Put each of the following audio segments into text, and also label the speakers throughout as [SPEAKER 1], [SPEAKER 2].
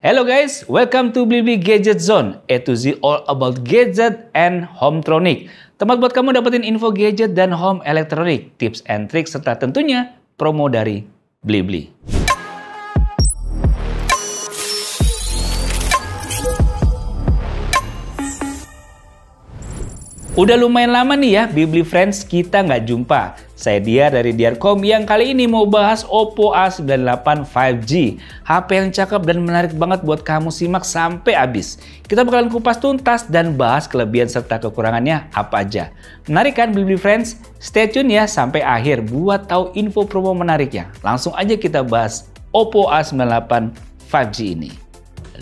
[SPEAKER 1] Hello guys, welcome to Blibli Gadget Zone, A to Z all about gadget and hometronic. Tempat buat kamu dapetin info gadget dan home elektronik, tips and tricks, serta tentunya promo dari Blibli. Udah lumayan lama nih ya, Blibli Friends, kita nggak jumpa. Saya Diar dari Diarcom yang kali ini mau bahas Oppo A98 5G. HP yang cakep dan menarik banget buat kamu simak sampai habis. Kita bakalan kupas tuntas dan bahas kelebihan serta kekurangannya apa aja. Menarik kan Blibli Friends? Stay tune ya sampai akhir buat tahu info promo menariknya. Langsung aja kita bahas Oppo A98 5G ini.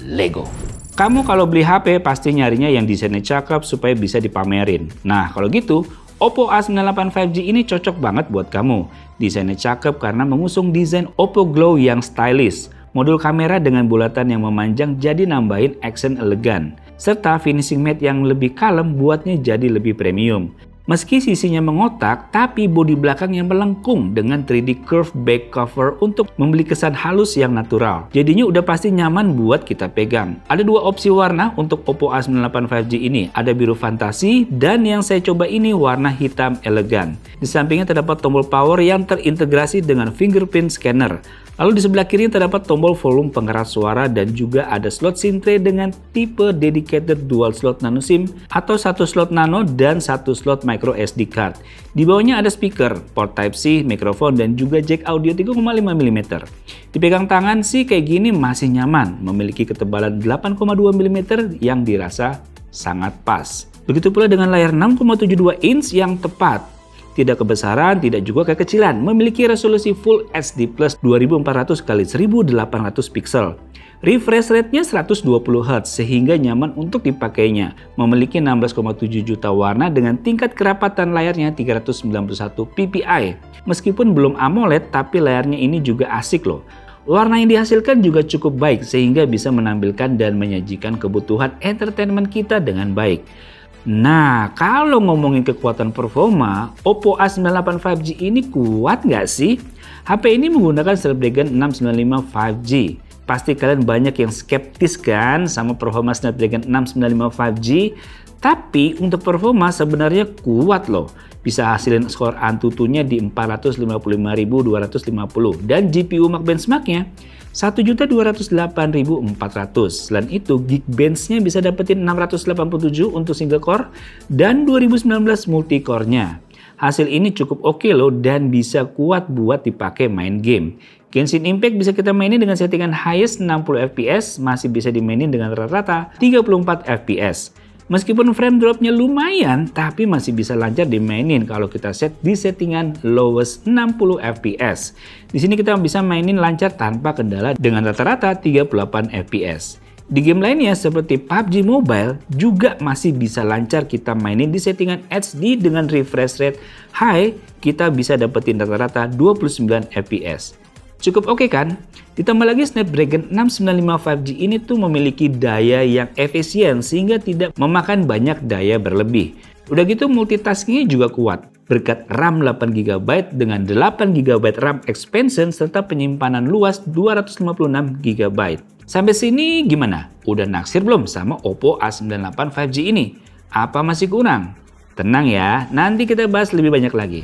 [SPEAKER 1] Lego. Kamu kalau beli HP pasti nyarinya yang desainnya cakep supaya bisa dipamerin. Nah kalau gitu, Oppo A98 5G ini cocok banget buat kamu. Desainnya cakep karena mengusung desain Oppo Glow yang stylish. Modul kamera dengan bulatan yang memanjang jadi nambahin accent elegan. Serta finishing matte yang lebih kalem buatnya jadi lebih premium. Meski sisinya mengotak, tapi bodi belakangnya melengkung dengan 3D curve back cover untuk memberi kesan halus yang natural. Jadinya udah pasti nyaman buat kita pegang. Ada dua opsi warna untuk Oppo A98 5G ini. Ada biru fantasi dan yang saya coba ini warna hitam elegan. Di sampingnya terdapat tombol power yang terintegrasi dengan fingerprint scanner. Lalu di sebelah kiri terdapat tombol volume pengeras suara dan juga ada slot SIM tray dengan tipe dedicated dual slot nano SIM atau satu slot nano dan satu slot micro SD card. Di bawahnya ada speaker, port Type-C, mikrofon dan juga jack audio 3,5 mm. Dipegang tangan sih kayak gini masih nyaman, memiliki ketebalan 8,2 mm yang dirasa sangat pas. Begitu pula dengan layar 6,72 inch yang tepat. Tidak kebesaran, tidak juga kekecilan, memiliki resolusi Full HD Plus 2400 x 1800 pixel. Refresh rate-nya 120 Hz sehingga nyaman untuk dipakainya. Memiliki 16,7 juta warna dengan tingkat kerapatan layarnya 391 ppi. Meskipun belum AMOLED, tapi layarnya ini juga asik loh. Warna yang dihasilkan juga cukup baik sehingga bisa menampilkan dan menyajikan kebutuhan entertainment kita dengan baik. Nah, kalau ngomongin kekuatan performa, Oppo A98 5G ini kuat nggak sih? HP ini menggunakan Snapdragon 695 5G. Pasti kalian banyak yang skeptis kan sama performa Snapdragon 695 5G. Tapi untuk performa sebenarnya kuat loh. Bisa hasilin skor Antutunya di 455.250 dan GPU Max benchmarknya 1.208.400. Selain itu, Geekbench-nya bisa dapetin 687 untuk single core dan 2019 multi-core-nya. Hasil ini cukup oke loh dan bisa kuat buat dipakai main game. Genshin Impact bisa kita mainin dengan settingan highest 60 fps, masih bisa dimainin dengan rata-rata 34 fps. Meskipun frame drop-nya lumayan, tapi masih bisa lancar dimainin kalau kita set di settingan lowest 60 fps. Di sini kita bisa mainin lancar tanpa kendala dengan rata-rata 38 fps. Di game lainnya seperti PUBG Mobile juga masih bisa lancar kita mainin di settingan HD dengan refresh rate high, kita bisa dapetin rata-rata 29 fps. Cukup oke kan? Ditambah lagi Snapdragon 695 5G ini tuh memiliki daya yang efisien sehingga tidak memakan banyak daya berlebih. Udah gitu multitaskingnya juga kuat. Berkat RAM 8GB dengan 8GB RAM expansion serta penyimpanan luas 256GB. Sampai sini gimana? Udah naksir belum sama Oppo A98 5G ini? Apa masih kurang? Tenang ya, nanti kita bahas lebih banyak lagi.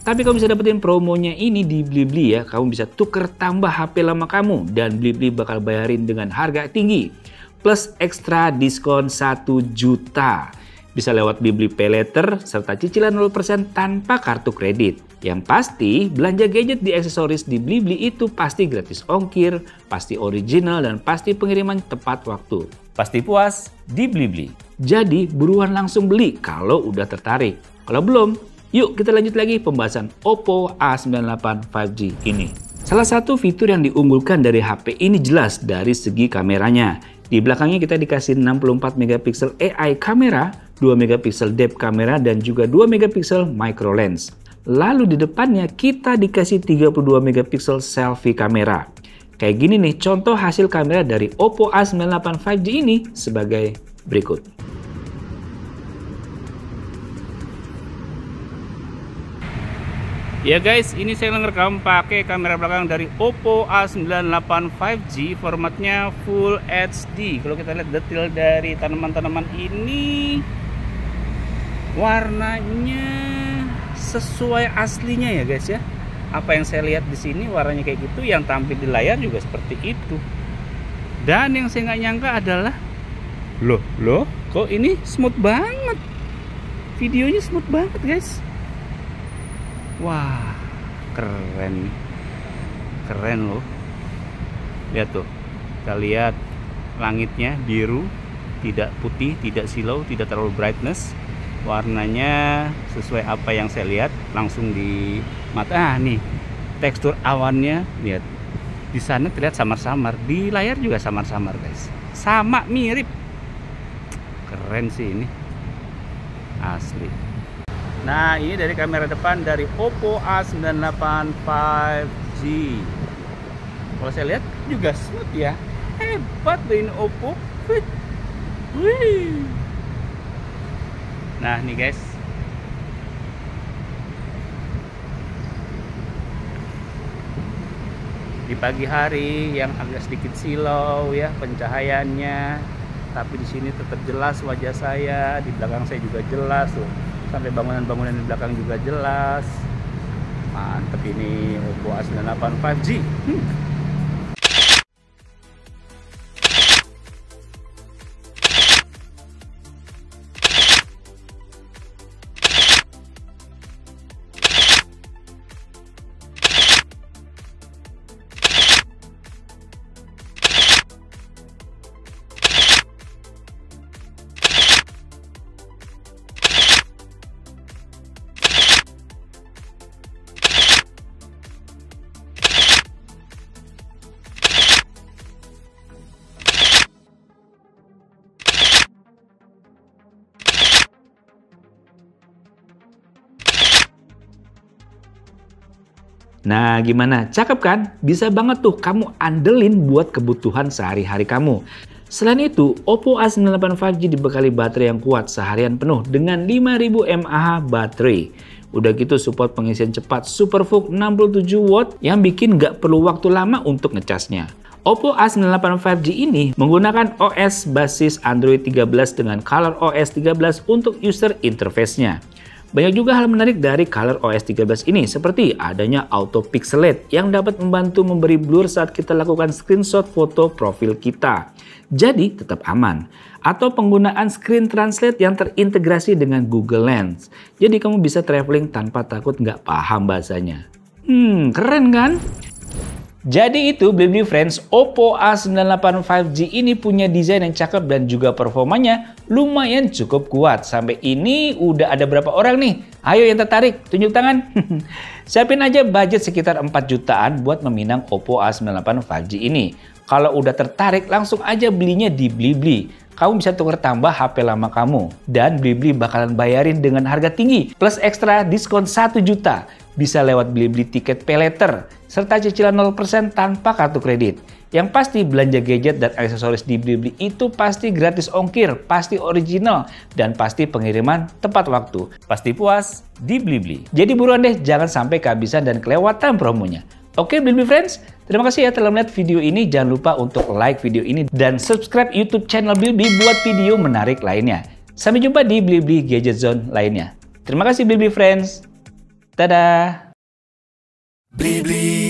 [SPEAKER 1] Tapi kalau bisa dapetin promonya ini di Blibli ya, kamu bisa tuker tambah HP lama kamu dan Blibli bakal bayarin dengan harga tinggi. Plus ekstra diskon 1 juta. Bisa lewat Blibli Pay Later serta cicilan 0% tanpa kartu kredit. Yang pasti, belanja gadget di aksesoris di Blibli itu pasti gratis ongkir, pasti original dan pasti pengiriman tepat waktu. Pasti puas di Blibli. Jadi buruan langsung beli kalau udah tertarik. Kalau belum, yuk kita lanjut lagi pembahasan Oppo A98 5G ini. Salah satu fitur yang diunggulkan dari HP ini jelas dari segi kameranya. Di belakangnya kita dikasih 64 MP AI kamera, 2 MP depth kamera dan juga 2 MP micro lens. Lalu di depannya kita dikasih 32 MP selfie kamera. Kayak gini nih contoh hasil kamera dari Oppo A98 5G ini sebagai berikut. Ya guys, ini saya ngerekam pakai kamera belakang dari Oppo A98 5G, formatnya Full HD. Kalau kita lihat detail dari tanaman-tanaman ini, warnanya sesuai aslinya ya guys ya. Apa yang saya lihat di sini warnanya kayak gitu, yang tampil di layar juga seperti itu. Dan yang saya nggak nyangka adalah, loh, kok ini smooth banget? Videonya smooth banget guys. Wah, keren loh. Lihat tuh, kita lihat langitnya biru, tidak putih, tidak silau, tidak terlalu brightness. Warnanya sesuai apa yang saya lihat langsung di mata. Nih, tekstur awannya lihat. Di sana terlihat samar-samar, di layar juga samar-samar guys. Sama, mirip. Keren sih ini. Asli. Nah, ini dari kamera depan dari Oppo A98 5G. Kalau saya lihat juga smooth ya. Hebat deh ini Oppo. Wih. Nah, nih guys. Di pagi hari yang agak sedikit silau ya pencahayaannya, tapi di sini tetap jelas wajah saya, di belakang saya juga jelas tuh. Sampai bangunan-bangunan di belakang juga jelas. Mantep ini Oppo A98 5G. Nah, gimana? Cakep kan? Bisa banget tuh kamu andelin buat kebutuhan sehari-hari kamu. Selain itu, Oppo A98 5G dibekali baterai yang kuat seharian penuh dengan 5000 mAh baterai. Udah gitu support pengisian cepat SuperVOOC 67 watt yang bikin nggak perlu waktu lama untuk ngecasnya. Oppo A98 5G ini menggunakan OS basis Android 13 dengan ColorOS 13 untuk user interface-nya. Banyak juga hal menarik dari ColorOS 13 ini, seperti adanya auto pixelate yang dapat membantu memberi blur saat kita lakukan screenshot foto profil kita. Jadi tetap aman. Atau penggunaan screen translate yang terintegrasi dengan Google Lens. Jadi kamu bisa traveling tanpa takut nggak paham bahasanya. Keren kan? Jadi itu Blibli Friends, Oppo A98 5G ini punya desain yang cakep dan juga performanya lumayan cukup kuat. Sampai ini udah ada berapa orang nih? Ayo yang tertarik, tunjuk tangan. Siapin aja budget sekitar 4 jutaan buat meminang Oppo A98 5G ini. Kalau udah tertarik langsung aja belinya di Blibli. Kamu bisa tukar tambah HP lama kamu. Dan Blibli bakalan bayarin dengan harga tinggi plus ekstra diskon 1 juta. Bisa lewat Blibli tiket pay later, serta cicilan 0% tanpa kartu kredit. Yang pasti belanja gadget dan aksesoris di Blibli itu pasti gratis ongkir, pasti original, dan pasti pengiriman tepat waktu. Pasti puas di Blibli. Jadi buruan deh, jangan sampai kehabisan dan kelewatan promonya. Oke Blibli Friends, terima kasih ya telah melihat video ini. Jangan lupa untuk like video ini dan subscribe YouTube channel Blibli buat video menarik lainnya. Sampai jumpa di Blibli Gadget Zone lainnya. Terima kasih Blibli Friends. Dadah.
[SPEAKER 2] Blibli.